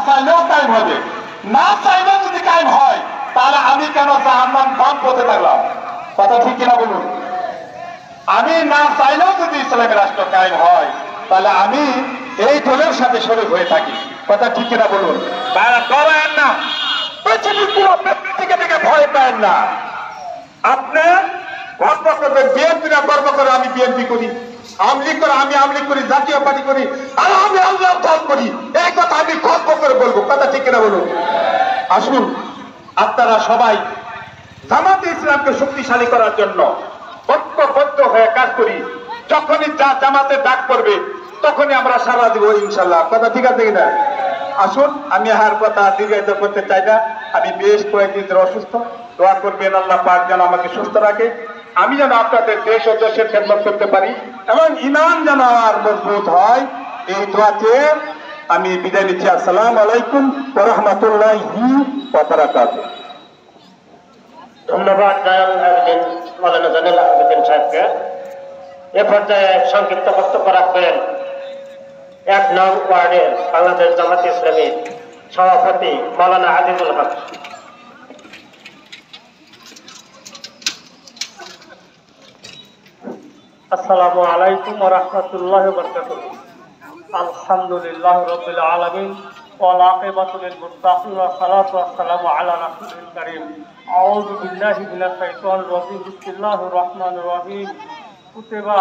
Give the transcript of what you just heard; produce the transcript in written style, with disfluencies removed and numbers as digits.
চাইলেও কায়েম হবে, না চাইলেও যদি কায়েম হয় তাহলে আমি কেন জাহান্নাম ভোগ করতে থাকলাম? কথা ঠিক কিনা বলুন? আমি না চাইলেও যদি ইসলামী রাষ্ট্র কায়েম হয় তাহলে আমি এই দলের সাথে শরীক হয়ে থাকি। কথা ঠিক কিনা বলুন? ডরায়েন না, পৃথিবীর পুরো ব্যক্তিকে থেকে ভয় পায় না। আপনি গর্ব করবেন বিএনপি না গর্ব করে আমি বিএনপি করি, আওয়ামী লীগ করে আমি আওয়ামী লীগ করি, জাতীয় পার্টি করি, আর আমি আল্লাহ দল করি, এই কথা আমি গর্ব করে বলবো। কথা ঠিক কিনা বলুন? আসুন আপনারা সবাই জামাতে ইসলামকে শক্তিশালী করার জন্য ঐক্যবদ্ধ হয়ে কাজ করি। যখনই জামাতের ডাক পড়বে তখনই আমরা সারা দিব ইনশাল্লাহ। কথা ঠিক আছে কিনা? আসুন, আমি আর কথা দীর্ঘায়িত করতে চাই না। আমি বেশ কয়েকদিন ধরে অসুস্থ, দোয়া করবেন আল্লাহ পাক যেন আমাকে সুস্থ রাখে, আমি যেন আপনাদের দেশ ও দেশের খেদমত করতে পারি এবং ঈমান যেন আর মজবুত হয়। এই দোয়া চেয়ে আমি বিদায় নিচ্ছি। আসসালামু আলাইকুম ওয়া রাহমাতুল্লাহি ওয়া বারাকাতুহু। ধন্যবাদ মাওলানা জয়নুল আবেদিন সাহেবকে। এ পর্যায়ে সংক্ষিপ্ত বক্তব্য রাখবেন ১ নং ওয়ার্ডের বাংলাদেশ জামাত ইসলামীর সভাপতি মাওলানা আজিজুল হক। আসসালামু আলাইকুম ওয়া রাহমাতুল্লাহি ওয়া বারাকাতুহু। আলহামদুলিল্লাহি রাব্বিল আলামিন ওয়াল আকিবাতু লিল মুত্তাকিন ওয়া সালাতু ওয়াসসালামু আলা রাসূলিল কারীম। আউযু বিল্লাহি মিনাশ শাইতানির রাজীম। বিসমিল্লাহির রাহমানির রাহিম। কুতিবা